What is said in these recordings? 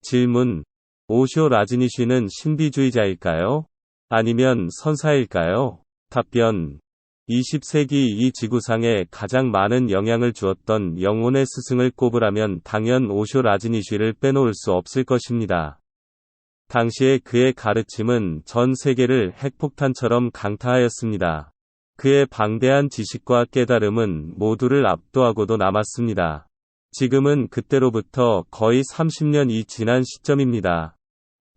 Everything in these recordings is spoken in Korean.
질문. 오쇼 라즈니쉬는 신비주의자일까요? 아니면 선사일까요? 답변. 20세기 이 지구상에 가장 많은 영향을 주었던 영혼의 스승을 꼽으라면 당연 오쇼 라즈니쉬를 빼놓을 수 없을 것입니다. 당시에 그의 가르침은 전 세계를 핵폭탄처럼 강타하였습니다. 그의 방대한 지식과 깨달음은 모두를 압도하고도 남았습니다. 지금은 그때로부터 거의 30년이 지난 시점입니다.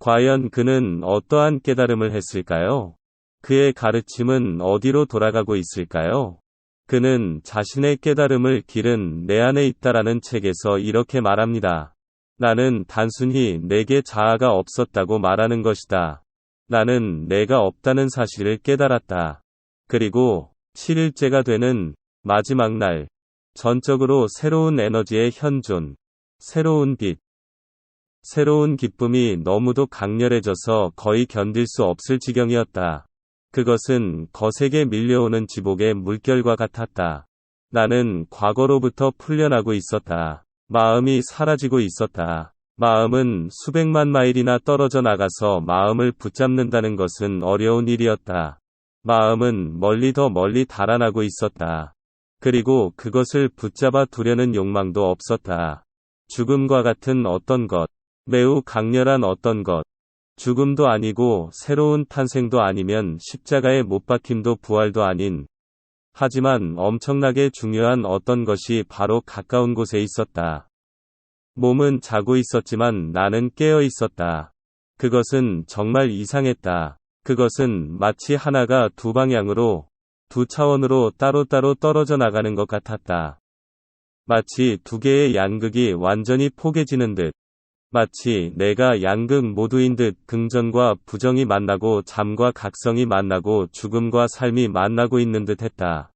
과연 그는 어떠한 깨달음을 했을까요? 그의 가르침은 어디로 돌아가고 있을까요? 그는 자신의 깨달음을 길은 내 안에 있다라는 책에서 이렇게 말합니다. 나는 단순히 내게 자아가 없었다고 말하는 것이다. 나는 내가 없다는 사실을 깨달았다. 그리고 7일째가 되는 마지막 날, 전적으로 새로운 에너지의 현존, 새로운 빛, 새로운 기쁨이 너무도 강렬해져서 거의 견딜 수 없을 지경이었다. 그것은 거세게 밀려오는 지복의 물결과 같았다. 나는 과거로부터 풀려나고 있었다. 마음이 사라지고 있었다. 마음은 수백만 마일이나 떨어져 나가서 마음을 붙잡는다는 것은 어려운 일이었다. 마음은 더 멀리 달아나고 있었다. 그리고 그것을 붙잡아 두려는 욕망도 없었다. 죽음과 같은 어떤 것, 매우 강렬한 어떤 것, 죽음도 아니고 새로운 탄생도 아니면 십자가에 못 박힘도 부활도 아닌, 하지만 엄청나게 중요한 어떤 것이 바로 가까운 곳에 있었다. 몸은 자고 있었지만 나는 깨어 있었다. 그것은 정말 이상했다. 그것은 마치 하나가 두 방향으로, 두 차원으로 따로따로 떨어져 나가는 것 같았다. 마치 두 개의 양극이 완전히 포개지는 듯. 마치 내가 양극 모두인 듯 긍정과 부정이 만나고 잠과 각성이 만나고 죽음과 삶이 만나고 있는 듯 했다.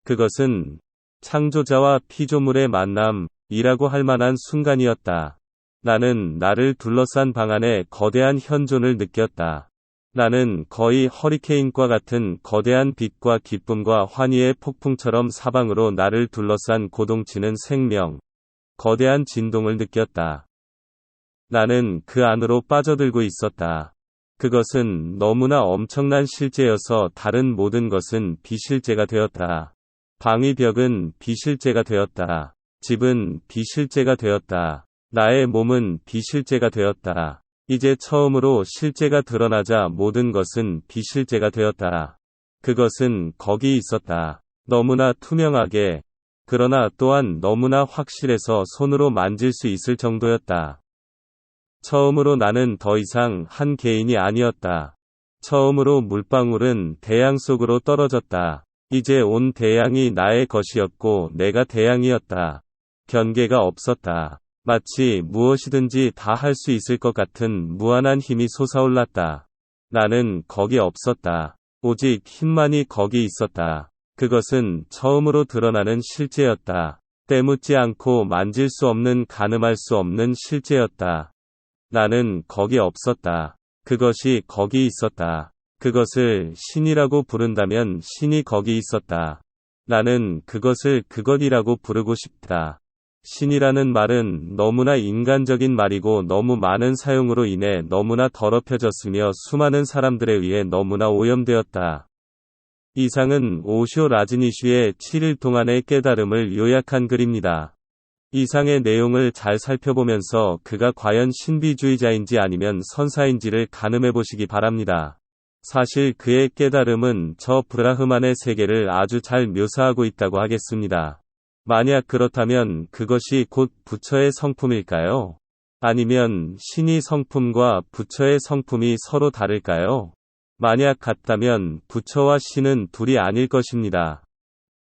그것은 창조자와 피조물의 만남이라고 할 만한 순간이었다. 나는 나를 둘러싼 방 안에 거대한 현존을 느꼈다. 나는 거의 허리케인과 같은 거대한 빛과 기쁨과 환희의 폭풍처럼 사방으로 나를 둘러싼 고동치는 생명, 거대한 진동을 느꼈다. 나는 그 안으로 빠져들고 있었다. 그것은 너무나 엄청난 실제여서 다른 모든 것은 비실제가 되었다. 방위 벽은 비실제가 되었다. 집은 비실제가 되었다. 나의 몸은 비실제가 되었다. 이제 처음으로 실제가 드러나자 모든 것은 비실제가 되었다. 그것은 거기 있었다. 너무나 투명하게, 그러나 또한 너무나 확실해서 손으로 만질 수 있을 정도였다. 처음으로 나는 더 이상 한 개인이 아니었다. 처음으로 물방울은 대양 속으로 떨어졌다. 이제 온 대양이 나의 것이었고 내가 대양이었다. 경계가 없었다. 마치 무엇이든지 다 할 수 있을 것 같은 무한한 힘이 솟아올랐다. 나는 거기 없었다. 오직 힘만이 거기 있었다. 그것은 처음으로 드러나는 실제였다. 때묻지 않고 만질 수 없는 가늠할 수 없는 실제였다. 나는 거기 없었다. 그것이 거기 있었다. 그것을 신이라고 부른다면 신이 거기 있었다. 나는 그것을 그것이라고 부르고 싶다. 신이라는 말은 너무나 인간적인 말이고 너무 많은 사용으로 인해 너무나 더럽혀졌으며 수많은 사람들에 의해 너무나 오염되었다. 이상은 오쇼 라즈니쉬의 7일 동안의 깨달음을 요약한 글입니다. 이상의 내용을 잘 살펴보면서 그가 과연 신비주의자인지 아니면 선사인지를 가늠해 보시기 바랍니다. 사실 그의 깨달음은 저 브라흐만의 세계를 아주 잘 묘사하고 있다고 하겠습니다. 만약 그렇다면 그것이 곧 부처의 성품일까요? 아니면 신이 성품과 부처의 성품이 서로 다를까요? 만약 같다면 부처와 신은 둘이 아닐 것입니다.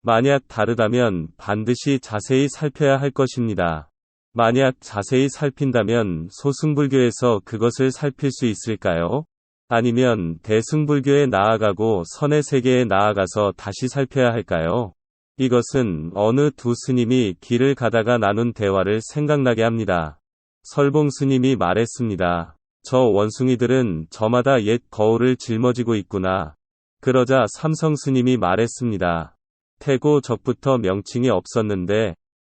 만약 다르다면 반드시 자세히 살펴야 할 것입니다. 만약 자세히 살핀다면 소승불교에서 그것을 살필 수 있을까요? 아니면 대승불교에 나아가고 선의 세계에 나아가서 다시 살펴야 할까요? 이것은 어느 두 스님이 길을 가다가 나눈 대화를 생각나게 합니다. 설봉 스님이 말했습니다. 저 원숭이들은 저마다 옛 거울을 짊어지고 있구나. 그러자 삼성 스님이 말했습니다. 태고 적부터 명칭이 없었는데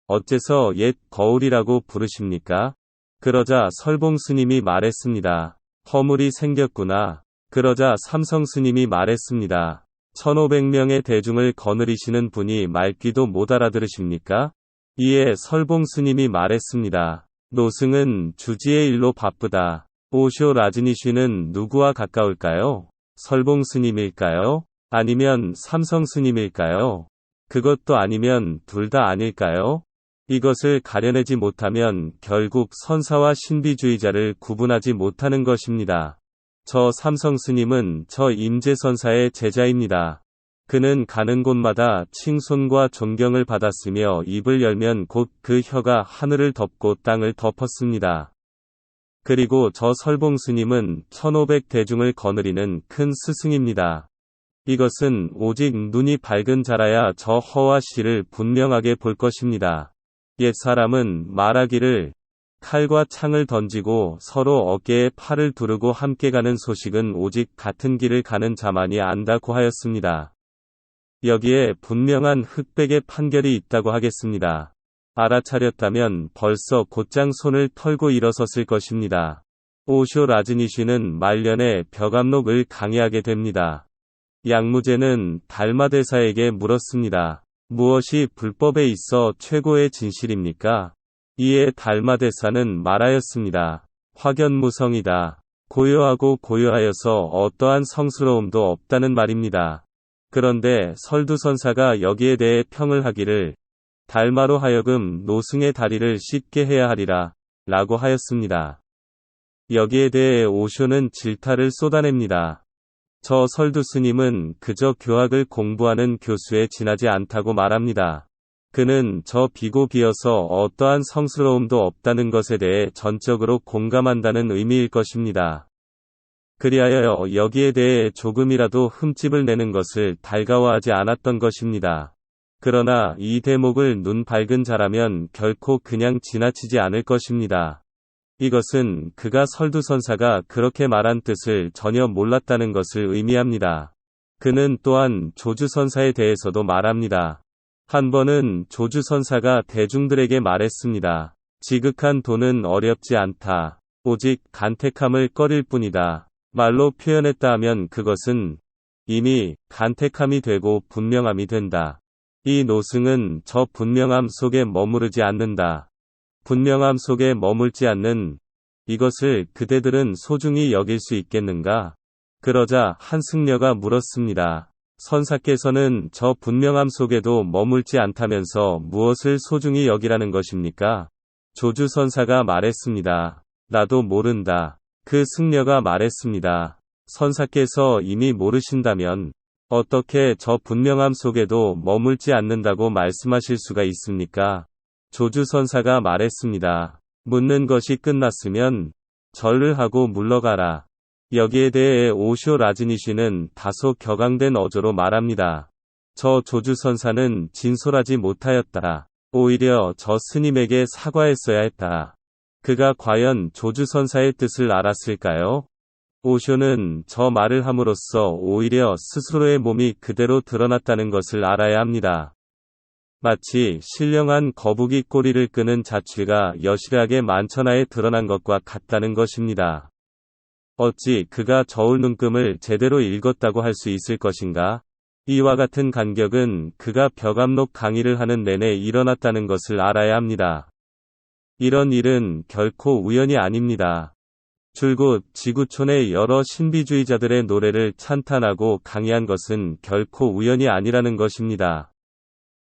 어째서 옛 거울이라고 부르십니까? 그러자 설봉 스님이 말했습니다. 허물이 생겼구나. 그러자 삼성 스님이 말했습니다. 1500명의 대중을 거느리시는 분이 말귀도 못 알아들으십니까? 이에 설봉 스님이 말했습니다. 노승은 주지의 일로 바쁘다. 오쇼 라즈니쉬는 누구와 가까울까요? 설봉 스님일까요? 아니면 삼성 스님일까요? 그것도 아니면 둘 다 아닐까요? 이것을 가려내지 못하면 결국 선사와 신비주의자를 구분하지 못하는 것입니다. 저 삼성 스님은 저 임재선사의 제자입니다. 그는 가는 곳마다 칭송과 존경을 받았으며 입을 열면 곧 그 혀가 하늘을 덮고 땅을 덮었습니다. 그리고 저 설봉 스님은 1500 대중을 거느리는 큰 스승입니다. 이것은 오직 눈이 밝은 자라야 저 허와 씨를 분명하게 볼 것입니다. 옛사람은 말하기를 칼과 창을 던지고 서로 어깨에 팔을 두르고 함께 가는 소식은 오직 같은 길을 가는 자만이 안다고 하였습니다. 여기에 분명한 흑백의 판결이 있다고 하겠습니다. 알아차렸다면 벌써 곧장 손을 털고 일어섰을 것입니다. 오쇼 라즈니쉬는 말년에 벽암록을 강의하게 됩니다. 양무제는 달마대사에게 물었습니다. 무엇이 불법에 있어 최고의 진실입니까? 이에 달마대사는 말하였습니다. 확연무성이다. 고요하고 고요하여서 어떠한 성스러움도 없다는 말입니다. 그런데 설두선사가 여기에 대해 평을 하기를 달마로 하여금 노승의 다리를 씻게 해야 하리라 라고 하였습니다. 여기에 대해 오쇼는 질타를 쏟아냅니다. 저 설두 스님은 그저 교학을 공부하는 교수에 지나지 않다고 말합니다. 그는 저 비고 비어서 어떠한 성스러움도 없다는 것에 대해 전적으로 공감한다는 의미일 것입니다. 그리하여 여기에 대해 조금이라도 흠집을 내는 것을 달가워하지 않았던 것입니다. 그러나 이 대목을 눈 밝은 자라면 결코 그냥 지나치지 않을 것입니다. 이것은 그가 설두선사가 그렇게 말한 뜻을 전혀 몰랐다는 것을 의미합니다. 그는 또한 조주선사에 대해서도 말합니다. 한 번은 조주선사가 대중들에게 말했습니다. 지극한 도는 어렵지 않다. 오직 간택함을 꺼릴 뿐이다. 말로 표현했다 하면 그것은 이미 간택함이 되고 분명함이 된다. 이 노승은 저 분명함 속에 머무르지 않는다. 분명함 속에 머물지 않는 이것을 그대들은 소중히 여길 수 있겠는가? 그러자 한 승려가 물었습니다. 선사께서는 저 분명함 속에도 머물지 않다면서 무엇을 소중히 여기라는 것입니까? 조주선사가 말했습니다. 나도 모른다. 그 승려가 말했습니다. 선사께서 이미 모르신다면 어떻게 저 분명함 속에도 머물지 않는다고 말씀하실 수가 있습니까? 조주선사가 말했습니다. 묻는 것이 끝났으면 절을 하고 물러가라. 여기에 대해 오쇼 라즈니쉬는 다소 격앙된 어조로 말합니다. 저 조주선사는 진솔하지 못하였다. 오히려 저 스님에게 사과했어야 했다. 그가 과연 조주선사의 뜻을 알았을까요? 오쇼는 저 말을 함으로써 오히려 스스로의 몸이 그대로 드러났다는 것을 알아야 합니다. 마치 신령한 거북이 꼬리를 끄는 자취가 여실하게 만천하에 드러난 것과 같다는 것입니다. 어찌 그가 저울 눈금을 제대로 읽었다고 할 수 있을 것인가? 이와 같은 간격은 그가 벽암록 강의를 하는 내내 일어났다는 것을 알아야 합니다. 이런 일은 결코 우연이 아닙니다. 줄곧 지구촌의 여러 신비주의자들의 노래를 찬탄하고 강의한 것은 결코 우연이 아니라는 것입니다.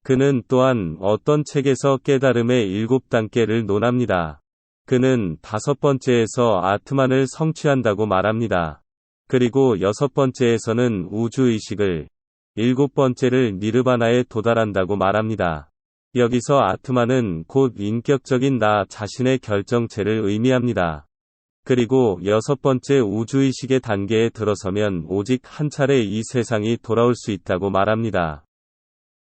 그는 또한 어떤 책에서 깨달음의 7단계를 논합니다. 그는 5번째에서 아트만을 성취한다고 말합니다. 그리고 6번째에서는 우주의식을, 7번째를 니르바나에 도달한다고 말합니다. 여기서 아트만은 곧 인격적인 나 자신의 결정체를 의미합니다. 그리고 6번째 우주의식의 단계에 들어서면 오직 한 차례 이 세상이 돌아올 수 있다고 말합니다.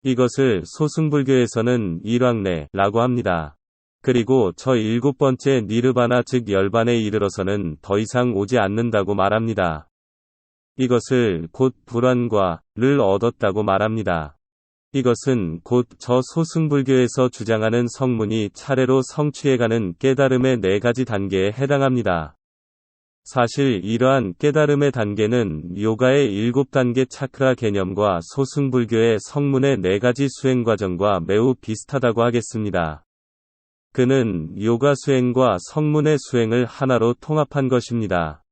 이것을 소승불교에서는 일왕래라고 합니다. 그리고 저 7번째 니르바나 즉 열반에 이르러서는 더 이상 오지 않는다고 말합니다. 이것을 곧 불환과를 얻었다고 말합니다. 이것은 곧 저소승불교에서 주장하는 성문이 차례로 성취해가는 깨달음의 4가지 단계에 해당합니다. 사실 이러한 깨달음의 단계는 요가의 7단계 차크라 개념과 소승불교의 성문의 4가지 수행 과정과 매우 비슷하다고 하겠습니다. 그는 요가 수행과 성문의 수행을 하나로 통합한 것입니다.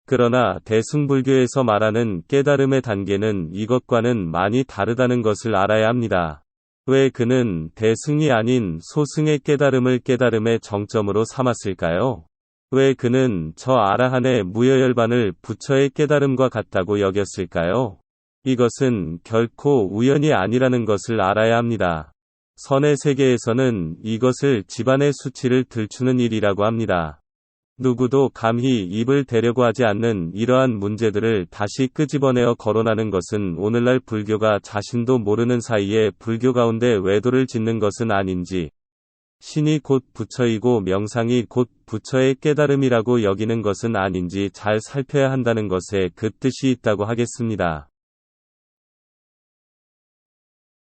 그러나 대승불교에서 말하는 깨달음의 단계는 이것과는 많이 다르다는 것을 알아야 합니다. 왜 그는 대승이 아닌 소승의 깨달음을 깨달음의 정점으로 삼았을까요? 왜 그는 저 아라한의 무여열반을 부처의 깨달음과 같다고 여겼을까요? 이것은 결코 우연이 아니라는 것을 알아야 합니다. 선의 세계에서는 이것을 집안의 수치를 들추는 일이라고 합니다. 누구도 감히 입을 대려고 하지 않는 이러한 문제들을 다시 끄집어내어 거론하는 것은 오늘날 불교가 자신도 모르는 사이에 불교 가운데 외도를 짓는 것은 아닌지, 신이 곧 부처이고 명상이 곧 부처의 깨달음이라고 여기는 것은 아닌지 잘 살펴야 한다는 것에 그 뜻이 있다고 하겠습니다.